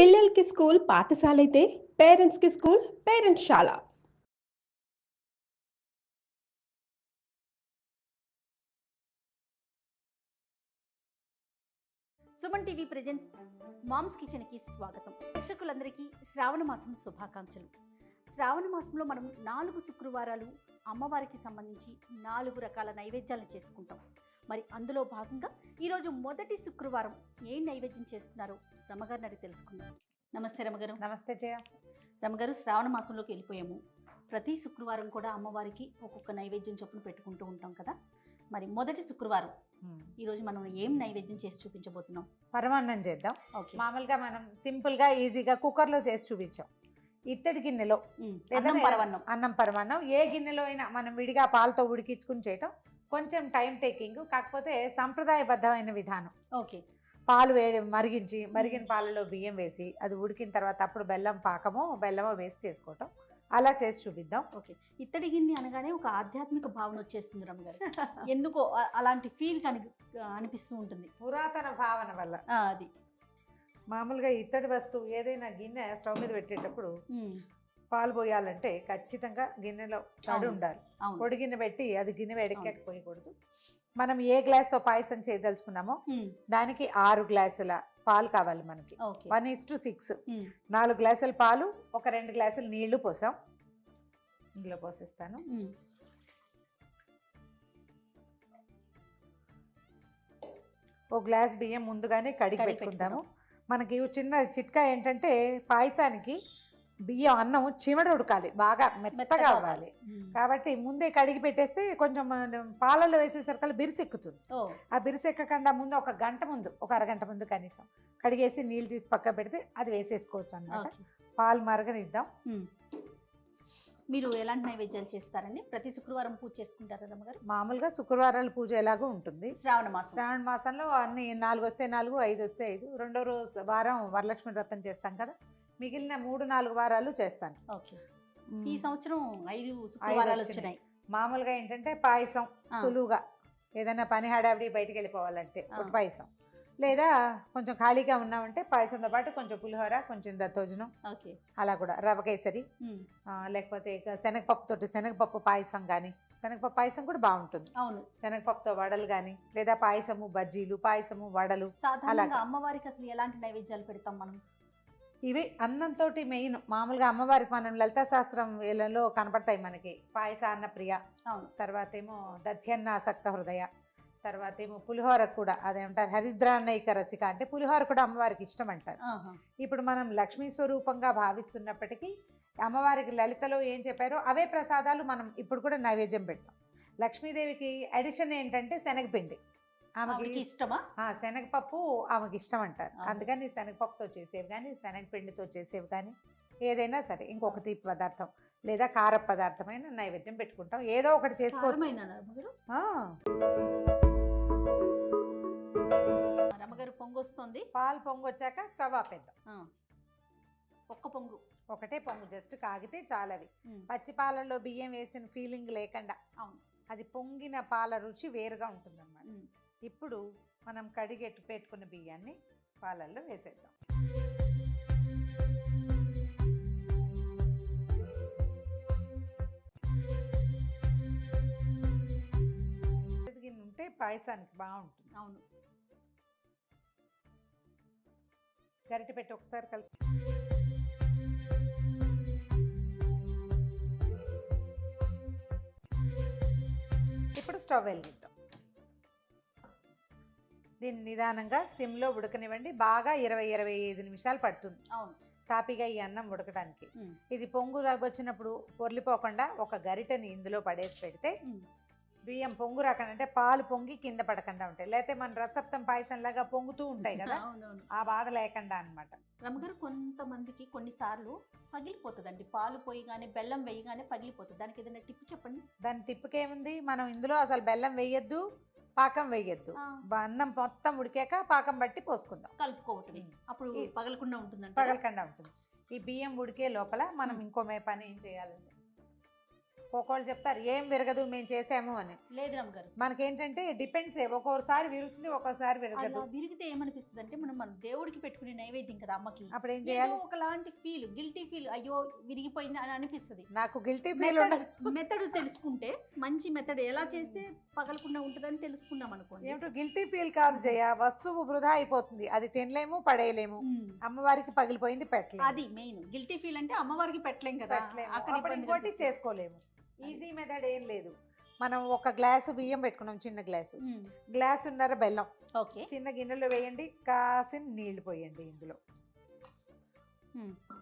పిల్లలకి స్కూల్ పాఠశాలైతే పేరెంట్స్‌కి స్కూల్ పేరెంట్స్‌శాల. సుమన్ టీవీ ప్రెజెంట్స్ మామ్స్ కిచెన్కి స్వాగతం. ప్రేక్షకులందరికీ శ్రావణ మాసం శుభాకాంక్షలు. శ్రావణ మాసంలో మనం 4 శుక్రవారాలు అమ్మవారికి సంబంధించి 4 రకాల నైవేద్యాలను చేసుకుంటాం. మరి అందులో భాగంగా ఈరోజు మొదటి శుక్రవారం ఏం నైవేద్యం చేస్తున్నారో రమగారిని అడిగి తెలుసుకుందాం. నమస్తే రమగారు. నమస్తే జయ. రమగారు, శ్రావణ మాసంలోకి వెళ్ళిపోయాము. ప్రతి శుక్రవారం కూడా అమ్మవారికి ఒక్కొక్క నైవేద్యం చొప్పున పెట్టుకుంటూ ఉంటాం కదా. మరి మొదటి శుక్రవారం ఈరోజు మనం ఏం నైవేద్యం చేసి చూపించబోతున్నాం? పరమాన్నం చేద్దాం. ఓకే. మామూలుగా మనం సింపుల్గా ఈజీగా కుక్కర్లో చేసి చూపించాం. ఇత్తడి గిన్నెలో అన్నం పరమాన్నం ఏ గిన్నెలో అయినా మనం విడిగా పాలతో ఉడికించుకుని చేయటం కొంచెం టైం టేకింగ్, కాకపోతే సంప్రదాయబద్ధమైన విధానం. ఓకే. పాలు మరిగిన పాలలో బియ్యం వేసి అది ఉడికిన తర్వాత అప్పుడు బెల్లమో వేసి చేసుకోవటం. అలా చేసి చూపిద్దాం. ఓకే. ఇత్తడి గిన్నె అనగానే ఒక ఆధ్యాత్మిక భావన వచ్చేస్తుంది రమ్మగారు. ఎందుకో అలాంటి ఫీల్ అనిపిస్తూ ఉంటుంది పురాతన భావన వల్ల. అది మామూలుగా ఇత్తడి వస్తువు ఏదైనా గిన్నె స్టవ్ మీద పెట్టేటప్పుడు పాలు పోయాలంటే ఖచ్చితంగా గిన్నెలో తడి ఉండాలి. పొడి గిన్నె పెట్టి అది గిన్నె వేడెక్కకపోయకూడదు. మనం ఏ గ్లాస్తో పాయసం చేయదలుచుకున్నామో దానికి 6 గ్లాసుల పాలు కావాలి మనకి. 1:6. 4 గ్లాసుల పాలు, ఒక 2 గ్లాసులు నీళ్లు పోసాం. ఇందులో పోసేస్తాను. ఒక గ్లాస్ బియ్యం ముందుగానే కడిగి పెట్టుకుందాము. మనకి చిన్న చిట్కా ఏంటంటే పాయసానికి బియ్యం అన్నం చివడ ఉడకాలి, బాగా మెత్తగా అవ్వాలి. కాబట్టి ముందే కడిగి పెట్టేస్తే కొంచెం పాలలో వేసేసరికి బిరుసెక్కుతుంది. ఆ బిరుసెక్కకుండా ముందు ఒక అరగంట ముందు కనీసం కడిగేసి నీళ్ళు తీసి పక్క పెడితే అది వేసేసుకోవచ్చు అన్నమాట. పాలు మరగనిద్దాం. మీరు ఎలాంటి నైవేద్యాలు చేస్తారండి? ప్రతి శుక్రవారం పూజ చేసుకుంటారా రమ్మగారు? మామూలుగా శుక్రవారాల పూజ ఎలాగో ఉంటుంది. శ్రావణ మాసంలో అన్ని 4 వస్తే 4, 5 వస్తే 5. రెండో రోజు వారం వరలక్ష్మి వ్రతం చేస్తాం కదా, మిగిలిన 3-4 వారాలు చేస్తాను. ఓకే. ఈ సంవత్సరం 5 శుక్రవారాలు వచ్చినాయి. మామూలుగా ఏంటంటే పాయసం సులువుగా ఏదైనా పని హడావిడి బయటికి వెళ్ళిపోవాలంటే పాయసం, లేదా కొంచెం ఖాళీగా ఉన్నామంటే పాయసంతో పాటు కొంచెం పులిహోర, కొంచెం దత్తోజనం, అలా కూడా రవ కేసరి, లేకపోతే ఇక శనగపప్పు పాయసం కానీ, శనగపప్పు పాయసం కూడా బాగుంటుంది. అవును. శనగపప్పుతో వడలు కానీ, లేదా పాయసము బజ్జీలు, పాయసము వడలు. సాధారణంగా అమ్మవారికి అసలు ఎలాంటి నైవేద్యాలు పెడతాం మనం? ఇవి అన్నంతో మెయిన్. మామూలుగా అమ్మవారికి మనం లలితా శాస్త్రం వేళలో కనపడతాయి మనకి. పాయసాన్న ప్రియ, తర్వాత ఏమో దధ్యన్నాసక్త హృదయ, తర్వాత ఏమో పులిహోర కూడా అదేమంటారు హరిద్రాన్నైక రసిక, అంటే పులిహోర కూడా అమ్మవారికి ఇష్టం అంటారు. ఇప్పుడు మనం లక్ష్మీ స్వరూపంగా భావిస్తున్నప్పటికీ అమ్మవారికి లలితలో ఏం చెప్పారో అవే ప్రసాదాలు మనం ఇప్పుడు కూడా నైవేద్యం పెడతాం. లక్ష్మీదేవికి అడిషన్ ఏంటంటే శనగపిండి. ఆమెకి ఇష్టమా? శనగపప్పు ఆమెకి ఇష్టం అంటారు. అందుకని శనగపప్పుతో చేసేవి కానీ, శనగపిండితో చేసేవి కానీ, ఏదైనా సరే ఇంకొక తీపి పదార్థం లేదా కార పదార్థమైన నైవేద్యం పెట్టుకుంటాం. ఏదో ఒకటి చేసుకోవచ్చు. రమ్మగారు, పొంగు వస్తుంది. పాలు పొంగు వచ్చాక స్టవ్ ఆపేద్దాం. ఒకటే పొంగు జస్ట్ కాగితే చాలవి. పచ్చి పాలల్లో బియ్యం వేసిన ఫీలింగ్ లేకుండా అది పొంగిన పాల రుచి వేరుగా ఉంటుందన్నమాట. ఇప్పుడు మనం కడిగెట్టు పెట్టుకున్న బియ్యాన్ని పాలల్లో వేసేద్దాం. ఉంటే పాయసానికి బాగుంటుంది. అవును. గరిటె పెట్టి ఒకసారి కలిపి ఇప్పుడు స్టవ్ వెలిగిద్దాం. దీన్ని నిదానంగా సిమ్లో ఉడకనివ్వండి. బాగా 20-25 నిమిషాలు పడుతుంది తాపిగా ఈ అన్నం ఉడకడానికి. ఇది పొంగు వచ్చినప్పుడు పొర్లిపోకుండా ఒక గరిటెని ఇందులో పడేసి పెడితే బియ్యం పొంగు రాకుండా, అంటే పాలు పొంగి కింద పడకుండా ఉంటాయి. లేకపోతే మన రసప్తం పాయసం లాగా పొంగుతూ ఉంటాయి కదా, ఆ బాధ లేకుండా అనమాట. రమ్మగారు, కొంతమందికి కొన్నిసార్లు పగిలిపోతుందండి. పాలు పోయిగానే బెల్లం వేయగానే పగిలిపోతుంది. దానికి ఏదైనా టిప్ చెప్పండి. దాని టిప్కేముంది, మనం ఇందులో అసలు బెల్లం వేయొద్దు, పాకం వేయొద్దు. అన్నం మొత్తం ఉడికాక పాకం బట్టి పోసుకుందాం, కలుపుకోవటం. అప్పుడు పగలకుండా ఉంటుంది. ఈ బియ్యం ఉడికే లోపల మనం ఇంకో పని ఏం చేయాలంటే ఒక్కొక్కళ్ళు చెప్తారు ఏం విరగదు మేము చేసాము అని. లేదు రమ్మగారు, మనకేంటంటే డిపెండ్స్, ఒక్కొక్కసారి విరుగుతుంది ఒక్కోసారి విరగదు. అలా విరిగితే ఏమనిపిస్తుంది అంటే మనం దేవుడికి పెట్టుకునే నైవేద్యం కదా అమ్మకి, అప్పుడు ఏం చేయాలి? ఒకలాంటి ఫీల్, గిల్టీ ఫీల్, అయ్యో విరిగిపోయింది అని అనిపిస్తుంది. నాకు గిల్టీ ఫీల్ ఉండదు. మెథడ్ తెలుసుకుంటే మంచి మెథడ్ ఎలా చేస్తే పగలకుండా ఉంటుందని తెలుసుకున్నాం అనుకోండి. ఏమిటో గిల్టీ ఫీల్ కాదు జయ, వస్తువు వృధా అయిపోతుంది, అది తినలేము పడేయలేము, అమ్మవారికి పగిలిపోయింది పెట్టలేము. అది మెయిన్ గిల్టీ ఫీల్ అంటే అమ్మవారికి పెట్టలేం కదా, అక్కడ అప్పుడు ఇంకోటి చేసుకోలేము. ఈజీ మెథడ్ ఏం లేదు. మనం ఒక గ్లాసు బియ్యం పెట్టుకున్నాం, చిన్న గ్లాసున్నర బెల్లం ఓకే చిన్న గిన్నెలో వేయండి, కాసిన నీళ్లు పోయండి, ఇందులో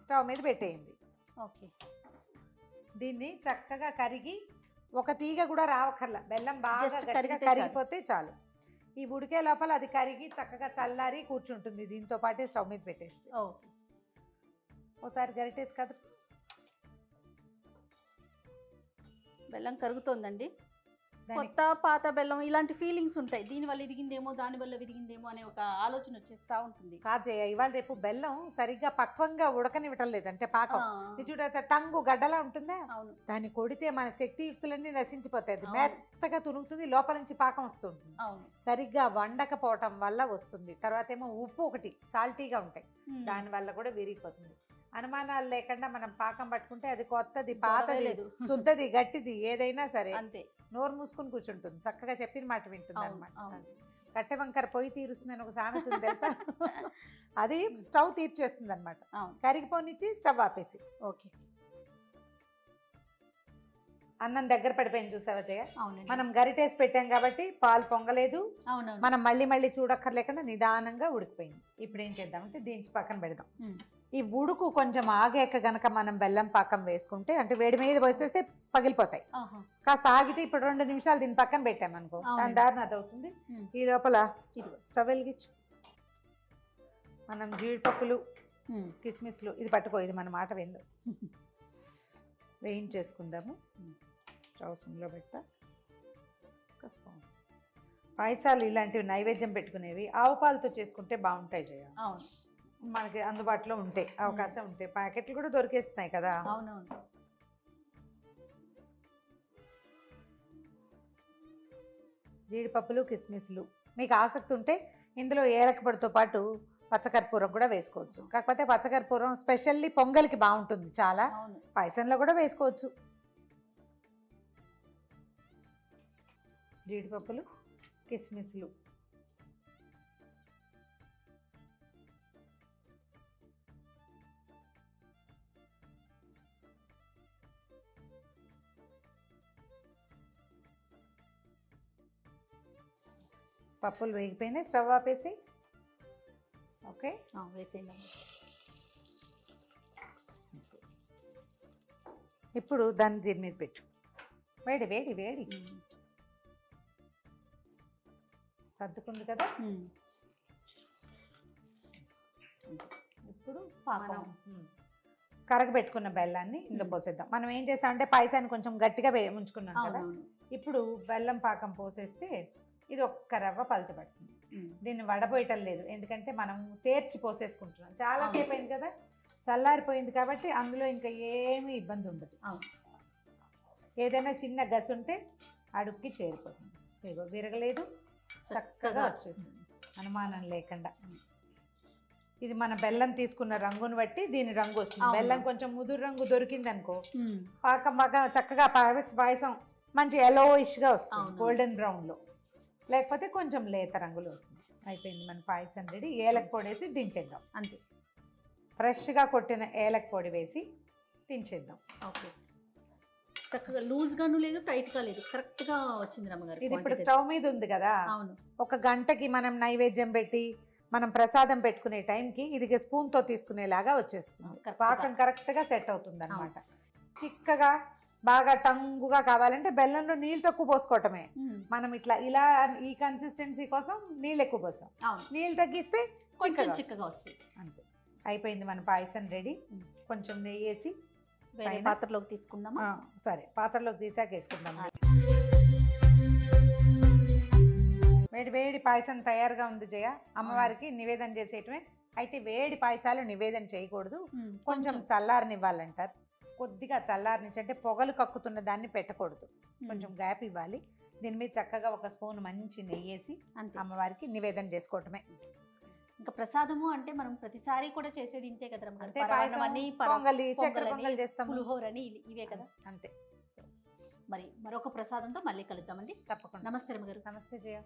స్టవ్ మీద పెట్టేయండి. ఓకే, దీన్ని చక్కగా కరిగి ఒక తీగ కూడా రావక్కర్లా, బెల్లం బాగా Just గట్టిగా కరిగితే కరిగిపోతే చాలు. ఈ ఉడికే లోపల అది కరిగి చక్కగా చల్లారి కూర్చుంటుంది. దీంతో పాటే స్టవ్ మీద పెట్టేస్తే ఓకే, ఒకసారి గరిటేసి కదా బెల్లం కరుగుతోందండి. కొత్త పాత బెల్లం ఇలాంటి ఫీలింగ్స్ ఉంటాయి, దీని వల్ల విరిగిందేమో దాని వల్ల విరిగిందేమో అనే ఒక ఆలోచన వచ్చేస్తా ఉంటుంది. కాజేయ ఇవాళ రేపు బెల్లం సరిగ్గా పక్వంగా ఉడకనివ్వటం లేదంటే పాకం చూడైతే టంగు గడ్డలా ఉంటుందా, అవును, దాన్ని కొడితే మన శక్తియుక్తులన్నీ నశించిపోతాయి. అది అవును. మెత్తగా తునుగుతుంది, లోపల నుంచి పాకం వస్తుంది. అవును, సరిగ్గా వండకపోవటం వల్ల వస్తుంది. తర్వాత ఏమో ఉప్పు ఒకటి సాల్టీగా ఉంటాయి, దాని వల్ల కూడా విరిగిపోతుంది. అనుమానాలు లేకుండా మనం పాకం పట్టుకుంటే అది కొత్తది పాతది లేదు. శుద్ధది గట్టిది ఏదైనా సరే అంతే, నోరు మూసుకుని కూర్చుంటుంది, చక్కగా చెప్పిన మాట వింటుంది అవును, అనమాట. అవును. కట్టె వంకర పొయ్యి తీరుస్తుందని ఒక సామెత ఉంది తెలుసా, అది స్టవ్ తీర్చేస్తుంది అనమాట. అవును, కరిగిపోనిచ్చి స్టవ్ ఆపేసి ఓకే, అన్నం దగ్గర పడిపోయింది చూసావా జయ. అవునండి, మనం గరిటేసి పెట్టాం కాబట్టి పాలు పొంగలేదు, అవునవును, మనం మళ్ళీ మళ్ళీ చూడక్కర్లేకుండా నిదానంగా ఉడికిపోయింది. ఇప్పుడు ఏం చేద్దామంటే దీనికి పక్కన పెడదాం. ఈ ఉడుకు కొంచెం ఆగాక గనక మనం బెల్లం పాకం వేసుకుంటే, అంటే వేడి మీద పోసేస్తే పగిలిపోతాయి, కాస్త ఆగితే ఇప్పుడు 2 నిమిషాలు దీని పక్కన పెట్టామనుకో దాని దారిన అది అవుతుంది. ఈ లోపల స్టవ్ వెలిగించు, మనం జీడిపప్పులు కిస్మిస్లు ఇది పట్టుకో, ఇది మన మాట విందు వేయించేసుకుందాము. స్టవ్ సిమ్లో పెట్టా. పాయసాలు ఇలాంటివి నైవేద్యం పెట్టుకునేవి ఆవు పాలతో చేసుకుంటే బాగుంటాయి జయ. అవును, మనకి అందుబాటులో ఉంటాయి, అవకాశం ఉంటాయి, ప్యాకెట్లు కూడా దొరికేస్తున్నాయి కదా. అవునవును, జీడిపప్పులు కిస్మిస్లు మీకు ఆసక్తి ఉంటే ఇందులో ఏలకపొడితో పాటు పచ్చకర్పూరం కూడా వేసుకోవచ్చు. కాకపోతే పచ్చకర్పూరం స్పెషల్లీ పొంగల్కి బాగుంటుంది చాలా, అవును, పాయసంలో కూడా వేసుకోవచ్చు. జీడిపప్పులు కిస్మిస్లు పప్పులు వేగిపోయినాయి, స్టవ్ ఆపేసి ఓకే వేసేయండి. ఇప్పుడు దాన్ని దీని మీద పెట్టు, వేడి వేడి వేడి సర్దుకుంది కదా. ఇప్పుడు మనం కరగబెట్టుకున్న బెల్లాన్ని ఇందులో పోసేద్దాం. మనం ఏం చేస్తామంటే పాయసాన్ని కొంచెం గట్టిగా ఉంచుకున్నాం కదా, ఇప్పుడు బెల్లం పాకం పోసేస్తే ఇది ఒక్క రవ్వ పలచబడుతుంది. దీన్ని వడపోయటం లేదు, ఎందుకంటే మనం తేర్చి పోసేసుకుంటున్నాం. చాలాసేపు అయింది కదా, చల్లారిపోయింది కాబట్టి అందులో ఇంకా ఏమీ ఇబ్బంది ఉండదు. ఏదైనా చిన్న గసి ఉంటే అడుక్కి చేరిపోతుంది. ఇగో విరగలేదు, చక్కగా వచ్చేసింది అనుమానం లేకుండా. ఇది మన బెల్లం తీసుకున్న రంగును బట్టి దీని రంగు వస్తుంది. బెల్లం కొంచెం ముదురు రంగు దొరికింది అనుకో, పాకం బాగా చక్కగా పాయసం మంచి yellowish-గా వస్తుంది, గోల్డెన్ బ్రౌన్లో. లేకపోతే కొంచెం లేత రంగులో వస్తుంది. అయిపోయింది మన పాయసం రెడీ. ఏలక పొడి వేసి దించేద్దాం అంతే. ఫ్రెష్గా కొట్టిన ఏలక పొడి వేసి దించేద్దాం. ఓకే, చక్కగా లూజ్గాను లేదు టైట్గా లేదు, కరెక్ట్గా వచ్చింది రమ్మగారు. ఇది ఇప్పుడు స్టవ్ మీద ఉంది కదా, అవును, ఒక గంటకి మనం నైవేద్యం పెట్టి మనం ప్రసాదం పెట్టుకునే టైంకి ఇది స్పూన్తో తీసుకునేలాగా వచ్చేస్తుంది. పాకం కరెక్ట్గా సెట్ అవుతుంది అనమాట. చిక్కగా బాగా టంగుగా కావాలంటే బెల్లంలో నీళ్ళు తక్కువ పోసుకోవటమే. మనం ఇట్లా ఇలా ఈ కన్సిస్టెన్సీ కోసం నీళ్ళు ఎక్కువ పోసాం, నీళ్ళు తగ్గిస్తే కొంచెం చిక్కగా వస్తుంది అంతే. అయిపోయింది మన పాయసం రెడీ. కొంచెం నెయ్యి వేసి పాత్రలోకి తీసుకుందామా? సరే, పాత్రలోకి తీసాక వేసుకుందాం. వేడి వేడి పాయసం తయారుగా ఉంది జయ. అమ్మవారికి నివేదన చేసేయటమే. అయితే వేడి పాయసాలు నివేదన చేయకూడదు, కొంచెం చల్లారనివ్వాలంటారు. కొద్దిగా చల్లారి నుంచి అంటే పొగలు కక్కుతున్న దాన్ని పెట్టకూడదు, కొంచెం గ్యాప్ ఇవ్వాలి. దీని మీద చక్కగా ఒక స్పూన్ మంచి నెయ్యి వేసి అంతే. అమ్మవారికి నివేదన చేసుకోవటమే. ఇంకా ప్రసాదము అంటే మనం ప్రతిసారి కూడా చేసేది ఇంతే కదా రమ్మగారు. అంతే, పరమాన్నం పాయసం, అని, పొంగలి, చక్కెర పొంగలని, పొంగల్ చేస్తాము. పులిహోరని ఇవే కదా. అంతే, మరి మరొక ప్రసాదంతో మళ్ళీ కలుద్దామండి. తప్పకుండా. నమస్తే రమ్మగారు. నమస్తే జయ.